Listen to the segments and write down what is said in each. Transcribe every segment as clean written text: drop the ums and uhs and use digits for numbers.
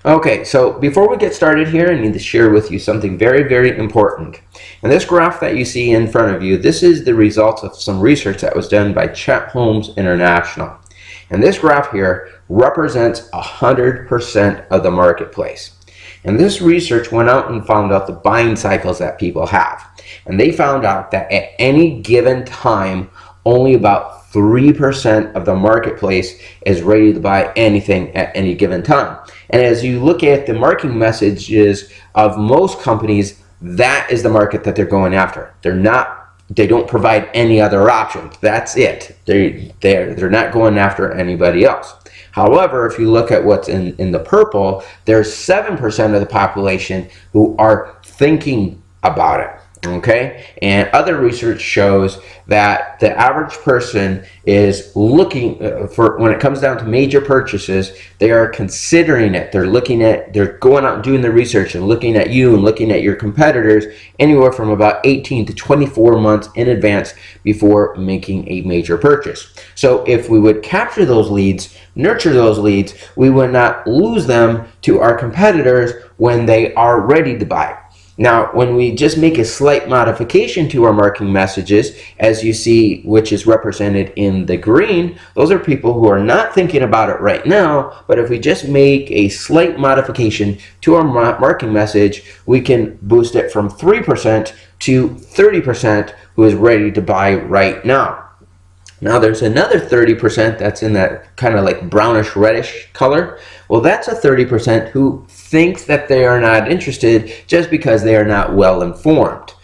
Okay, so before we get started here, I need to share with you something very, very important. And this graph that you see in front of you, this is the result of some research that was done by Chet Holmes International. And this graph here represents 100% of the marketplace. And this research went out and found out the buying cycles that people have. And they found out that at any given time, only about 3% of the marketplace is ready to buy anything at any given time. And as you look at the marketing messages of most companies, that is the market that they're going after. They don't provide any other options. That's it. They're not going after anybody else. However, if you look at what's in the purple, there's 7% of the population who are thinking about it. Okay, and other research shows that the average person is looking for, when it comes down to major purchases, they are considering it. They're going out and doing the research and looking at you and looking at your competitors anywhere from about 18 to 24 months in advance before making a major purchase. So if we would capture those leads, nurture those leads, we would not lose them to our competitors when they are ready to buy. Now, when we just make a slight modification to our marketing messages, as you see, which is represented in the green, those are people who are not thinking about it right now, but if we just make a slight modification to our marketing message, we can boost it from 3% to 30% who is ready to buy right now. Now there's another 30% that's in that kind of like brownish reddish color. Well, that's a 30% who thinks that they are not interested just because they are not well informed.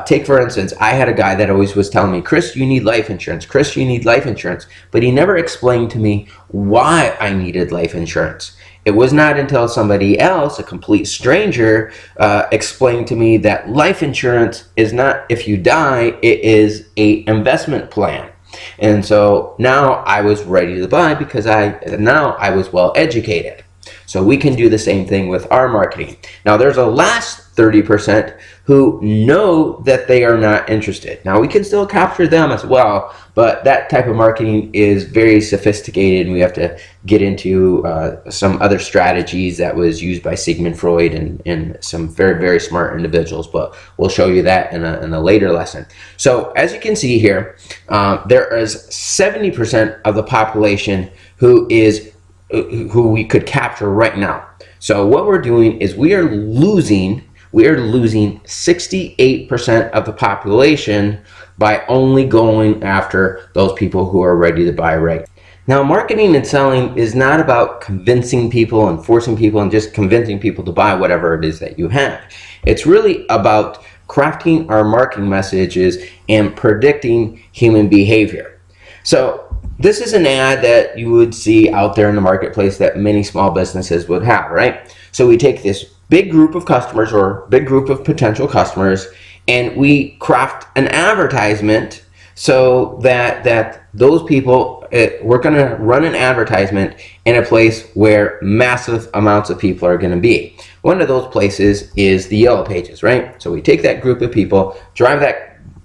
Take for instance, I had a guy that always was telling me, Chris, you need life insurance. Chris, you need life insurance. But he never explained to me why I needed life insurance. It was not until somebody else, a complete stranger, explained to me that life insurance is not if you die, it is an investment plan. And so now I was ready to buy because now I was well educated. So we can do the same thing with our marketing. Now there's a last 30% who know that they are not interested. Now we can still capture them as well, but that type of marketing is very sophisticated and we have to get into some other strategies that was used by Sigmund Freud and some very, very smart individuals, but we'll show you that in a later lesson. So as you can see here, there is 70% of the population who we could capture right now. So what we're doing is we are losing 68% of the population by only going after those people who are ready to buy right. Now, marketing and selling is not about convincing people and forcing people and just convincing people to buy whatever it is that you have. It's really about crafting our marketing messages and predicting human behavior. So this is an ad that you would see out there in the marketplace that many small businesses would have, right? So we take this big group of customers or big group of potential customers and we craft an advertisement so that those people, we're going to run an advertisement in a place where massive amounts of people are going to be. One of those places is the Yellow Pages, right? So we take that group of people, drive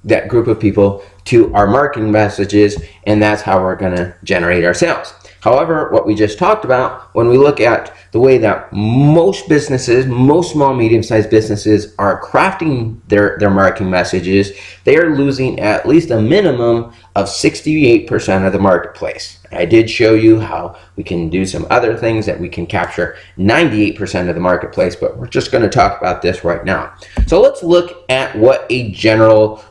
that group of people to our marketing messages, and that's how we're going to generate our sales. However, what we just talked about, when we look at the way that most businesses, most small, medium-sized businesses are crafting their marketing messages, they are losing at least a minimum of 68% of the marketplace. I did show you how we can do some other things that we can capture 98% of the marketplace, but we're just going to talk about this right now. So let's look at what a general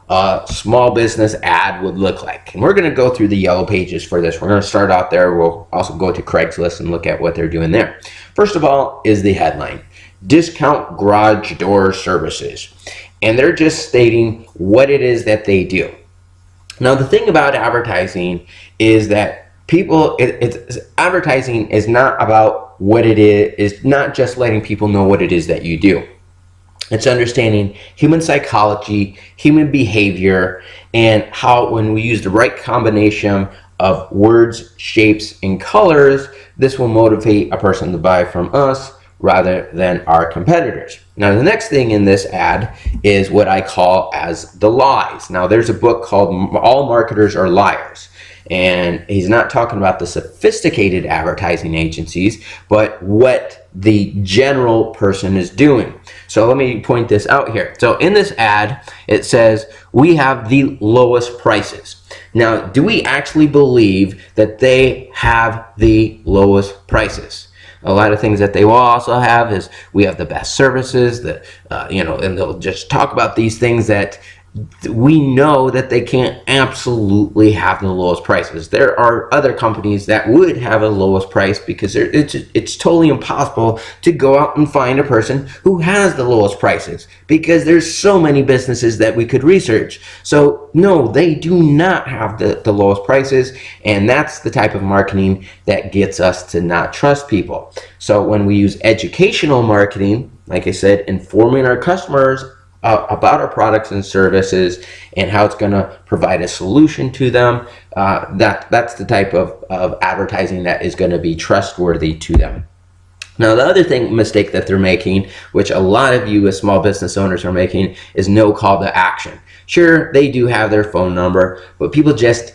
small business ad would look like. And we're going to go through the Yellow Pages for this. We're going to start out there. We'll also go to Craigslist and look at what they're doing there. First of all is the headline, Discount Garage Door Services. And they're just stating what it is that they do. Now, the thing about advertising is that advertising is not about what it is. It's not just letting people know what it is that you do. It's understanding human psychology, human behavior, and how when we use the right combination of words, shapes, and colors, this will motivate a person to buy from us rather than our competitors. Now, the next thing in this ad is what I call as the lies. Now, there's a book called All Marketers Are Liars. And he's not talking about the sophisticated advertising agencies, but what the general person is doing. So let me point this out here. So in this ad, it says, we have the lowest prices. Now, do we actually believe that they have the lowest prices? A lot of things that they will also have is, we have the best services, and they'll just talk about these things that we know that they can't absolutely have the lowest prices. There are other companies that would have a lowest price because it's totally impossible to go out and find a person who has the lowest prices, because there's so many businesses that we could research. So no, they do not have the lowest prices, and that's the type of marketing that gets us to not trust people. So when we use educational marketing, like I said, informing our customers about our products and services and how it's going to provide a solution to them, that's the type of advertising that is going to be trustworthy to them. Now, the other mistake that they're making, which a lot of you as small business owners are making, is no call to action. Sure, they do have their phone number, but people just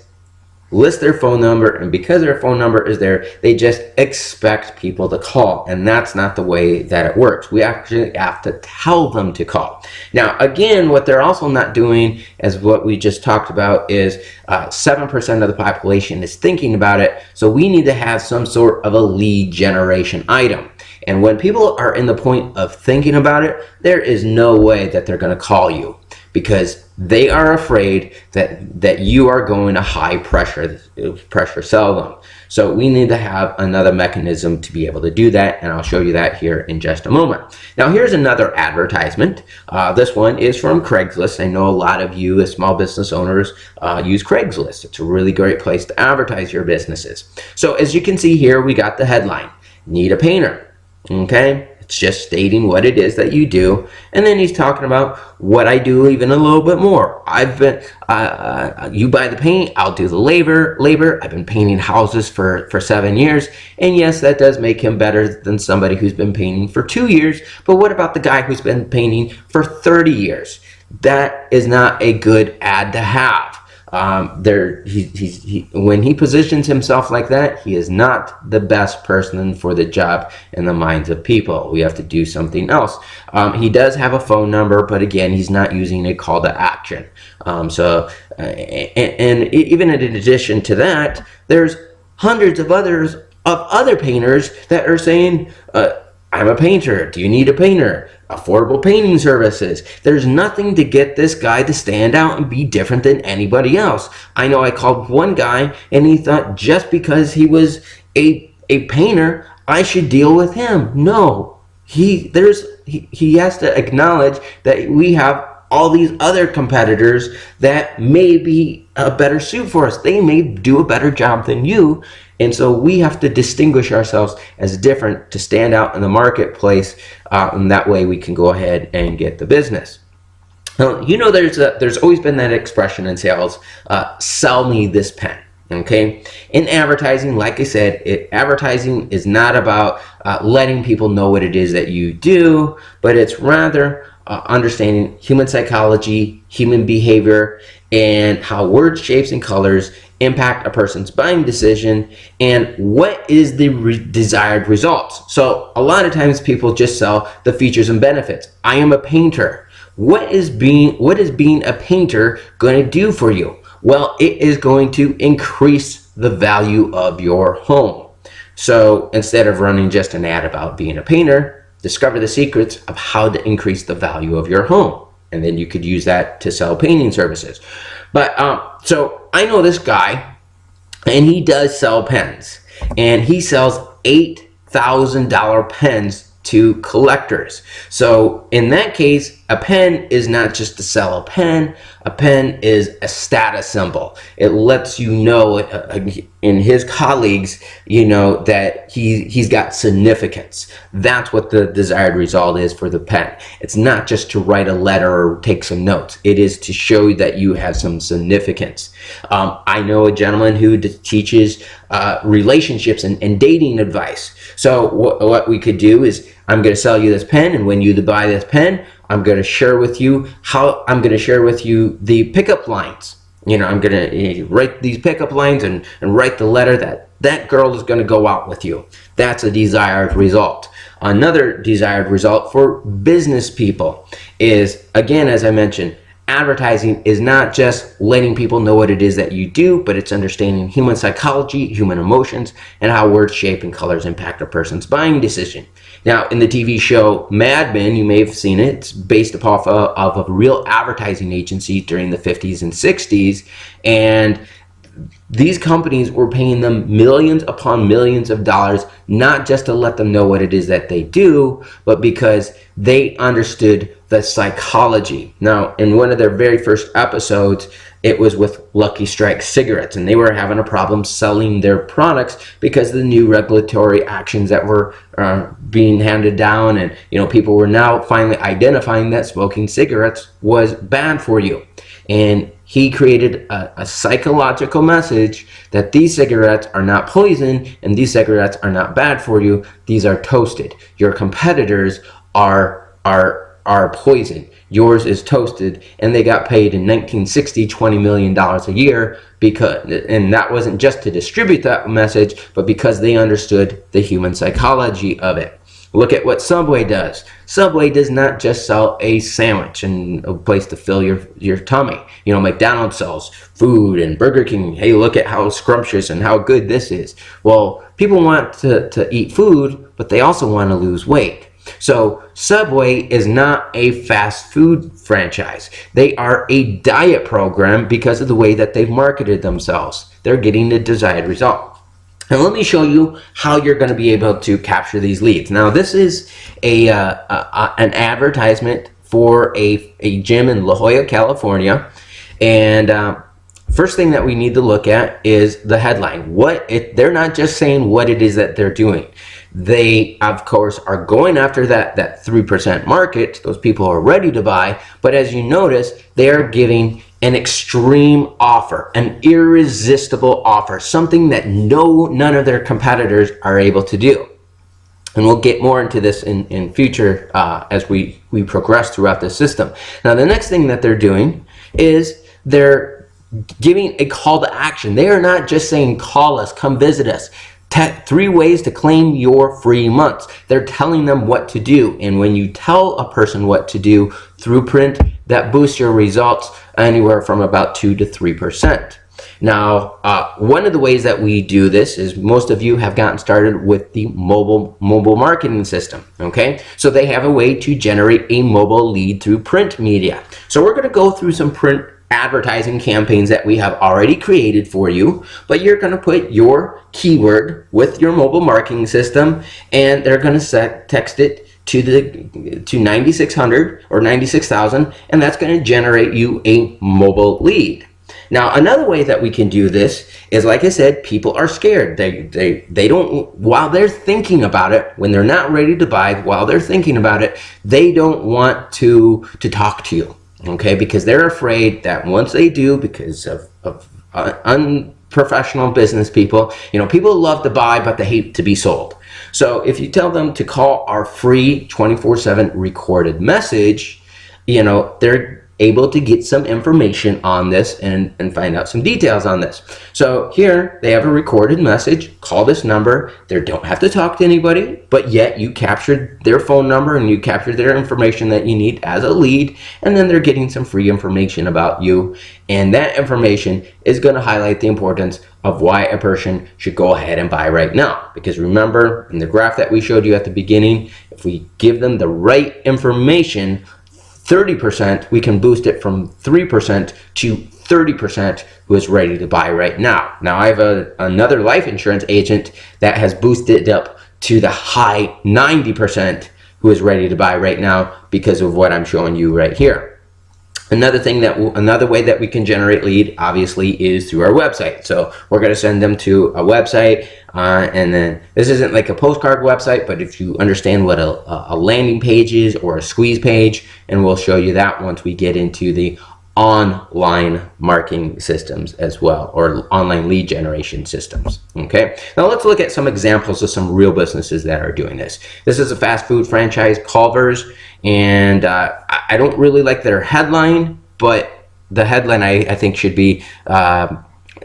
list their phone number, and because their phone number is there, they just expect people to call, and that's not the way that it works. We actually have to tell them to call. Now, again, what they're also not doing, as what we just talked about, is 7% of the population is thinking about it, so we need to have some sort of a lead generation item. And when people are in the point of thinking about it, there is no way that they're going to call you, because they are afraid that you are going to high pressure sell them. So we need to have another mechanism to be able to do that, and I'll show you that here in just a moment. Now, here's another advertisement. This one is from Craigslist. I know a lot of you as small business owners use Craigslist. It's a really great place to advertise your businesses. So as you can see here, we got the headline, "Need a painter." Okay? It's just stating what it is that you do, and then he's talking about what I do even a little bit more. You buy the paint, I'll do the labor. I've been painting houses for 7 years, and yes, that does make him better than somebody who's been painting for 2 years, but what about the guy who's been painting for 30 years? That is not a good ad to have. When he positions himself like that, he is not the best person for the job in the minds of people. We have to do something else. He does have a phone number, but again, he's not using a call to action. And even in addition to that, there's hundreds of other painters that are saying, I'm a painter. Do you need a painter? Affordable painting services. There's nothing to get this guy to stand out and be different than anybody else. I know I called one guy and he thought just because he was a painter, I should deal with him. No, he has to acknowledge that we have all these other competitors that may be a better suit for us. They may do a better job than you. And so we have to distinguish ourselves as different to stand out in the marketplace, and that way we can go ahead and get the business. Now, you know, there's always been that expression in sales, sell me this pen. Okay, in advertising, like I said, advertising is not about letting people know what it is that you do, but it's rather understanding human psychology, human behavior, and how words, shapes, and colors impact a person's buying decision, and what is the desired results. So a lot of times people just sell the features and benefits. I am a painter. What is being a painter going to do for you? Well, it is going to increase the value of your home. So instead of running just an ad about being a painter, discover the secrets of how to increase the value of your home. And then you could use that to sell painting services. But so I know this guy, and he does sell pens. And he sells $8,000 pens to collectors. So in that case, a pen is not just to sell a pen is a status symbol. It lets you know, in his colleagues, you know, that he's got significance. That's what the desired result is for the pen. It's not just to write a letter or take some notes. It is to show that you have some significance. I know a gentleman who teaches relationships and dating advice. So what we could do is, I'm going to sell you this pen, and when you buy this pen, I'm going to share with you the pickup lines. You know, I'm going to write these pickup lines and write the letter that girl is going to go out with you. That's a desired result. Another desired result for business people is, again, as I mentioned, advertising is not just letting people know what it is that you do, but it's understanding human psychology, human emotions, and how words, shape, and colors impact a person's buying decision. Now, in the TV show Mad Men, you may have seen it. It's based off of a real advertising agency during the 50s and 60s, and these companies were paying them millions upon millions of dollars, not just to let them know what it is that they do, but because they understood the psychology. Now, in one of their very first episodes, it was with Lucky Strike cigarettes, and they were having a problem selling their products because of the new regulatory actions that were being handed down, and people were now finally identifying that smoking cigarettes was bad for you. And he created a psychological message that these cigarettes are not poison and these cigarettes are not bad for you. These are toasted. Your competitors are poison. Yours is toasted. And they got paid in 1960 $20 million a year and that wasn't just to distribute that message, but because they understood the human psychology of it. Look at what Subway does. Subway does not just sell a sandwich and a place to fill your tummy. McDonald's sells food, and Burger King, hey, look at how scrumptious and how good this is. Well, people want to eat food, but they also want to lose weight. So Subway is not a fast food franchise. They are a diet program because of the way that they've marketed themselves. They're getting the desired result. And let me show you how you're going to be able to capture these leads. Now, this is an advertisement for a gym in La Jolla, California. And first thing that we need to look at is the headline. They're not just saying what it is that they're doing. They, of course, are going after that 3% market, those people who are ready to buy. But as you notice, they're giving an extreme offer, an irresistible offer, something that none of their competitors are able to do. And we'll get more into this in future as we progress throughout the system. Now, the next thing that they're doing is they're giving a call to action. They are not just saying, call us, come visit us. 3 ways to claim your free months. They're telling them what to do. And when you tell a person what to do through print, that boosts your results anywhere from about 2 to 3%. Now, one of the ways that we do this is most of you have gotten started with the mobile marketing system. Okay, so they have a way to generate a mobile lead through print media. So we're going to go through some print advertising campaigns that we have already created for you, but you're going to put your keyword with your mobile marketing system, and they're going to text it to 9600 or 96,000, and that's going to generate you a mobile lead. Now, another way that we can do this is, like I said, people are scared. They don't, while they're thinking about it, when they're not ready to buy, while they're thinking about it, they don't want to talk to you. Okay, because they're afraid that once they do, because of unprofessional business people, people love to buy, but they hate to be sold. So if you tell them to call our free 24/7 recorded message, they're able to get some information on this and find out some details on this. So here they have a recorded message. Call this number. They don't have to talk to anybody, but yet you captured their phone number and you captured their information that you need as a lead, and then they're getting some free information about you, and that information is going to highlight the importance of why a person should go ahead and buy right now. Because remember, in the graph that we showed you at the beginning, if we give them the right information, 30%, we can boost it from 3% to 30% who is ready to buy right now. Now, I have another life insurance agent that has boosted up to the high 90% who is ready to buy right now because of what I'm showing you right here. Another way that we can generate lead, obviously, is through our website. So we're going to send them to a website, and then this isn't like a postcard website, but if you understand what a landing page is or a squeeze page, and we'll show you that once we get into the online marketing systems as well, or online lead generation systems. Okay, now let's look at some examples of some real businesses that are doing this. This is a fast food franchise, Culver's, and I don't really like their headline, but the headline I think should be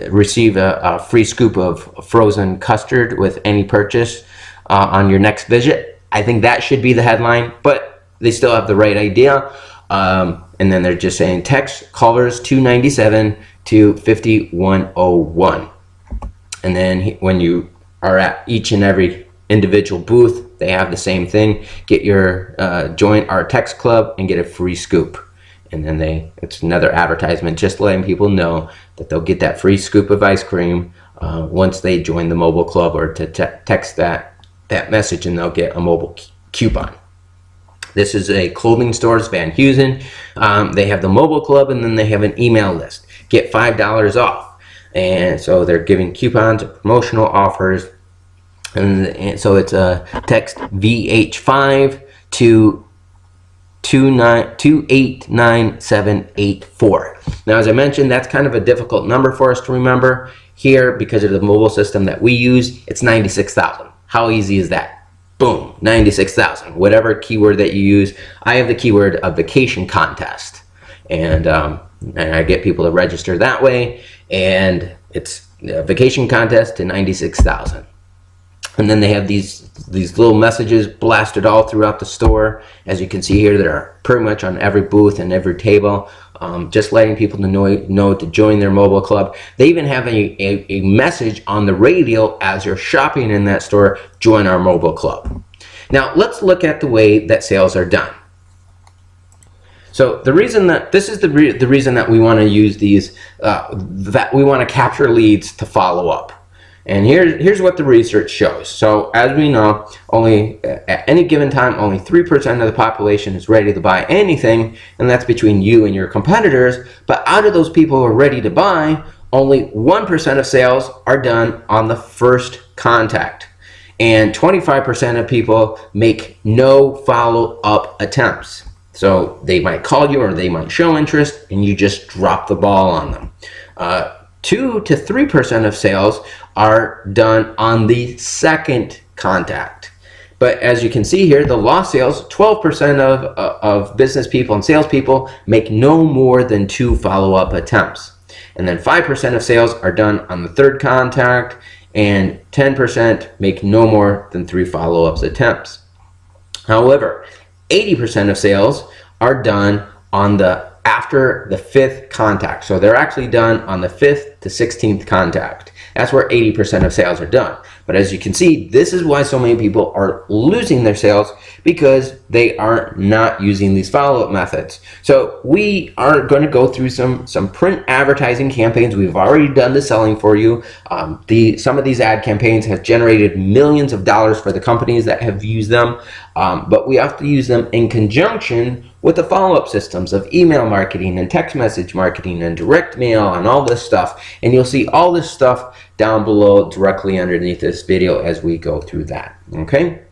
receive a free scoop of frozen custard with any purchase on your next visit. I think that should be the headline, but they still have the right idea. And then they're just saying text callers 297 to 5101. And then when you are at each and every individual booth, they have the same thing. Get your join our text club and get a free scoop. And then it's another advertisement just letting people know that they'll get that free scoop of ice cream once they join the mobile club, or to text that message, and they'll get a mobile coupon. This is a clothing store, it's Van Heusen. They have the mobile club, and then they have an email list. Get $5 off. And so they're giving coupons, promotional offers. And so it's a text VH5 to 289784. Now, as I mentioned, that's kind of a difficult number for us to remember here because of the mobile system that we use. It's 96,000. How easy is that? Boom, 96,000. Whatever keyword that you use. I have the keyword of vacation contest, and I get people to register that way, and it's a vacation contest to 96,000. And then they have these little messages blasted all throughout the store. As you can see here, they're pretty much on every booth and every table, just letting people to know to join their mobile club. They even have a message on the radio as you're shopping in that store: join our mobile club. Now let's look at the way that sales are done. So the reason that this is the reason that we want to use these, that we want to capture leads to follow up. And here's what the research shows. So as we know, at any given time, only 3% of the population is ready to buy anything, and that's between you and your competitors. But out of those people who are ready to buy, only 1% of sales are done on the first contact. And 25% of people make no follow-up attempts. So they might call you or they might show interest, and you just drop the ball on them. 2 to 3% of sales are done on the second contact. But as you can see here, the lost sales, 12% of business people and salespeople make no more than 2 follow-up attempts. And then 5% of sales are done on the third contact, and 10% make no more than 3 follow-up attempts. However, 80% of sales are done on after the 5th contact. So they're actually done on the 5th to 16th contact. That's where 80% of sales are done. But as you can see, this is why so many people are losing their sales, because they are not using these follow-up methods. So we are going to go through some print advertising campaigns. We've already done the selling for you. Some of these ad campaigns have generated millions of dollars for the companies that have used them. But we have to use them in conjunction with the follow-up systems of email marketing and text message marketing and direct mail and all this stuff. And you'll see all this stuff down below directly underneath this video as we go through that. Okay?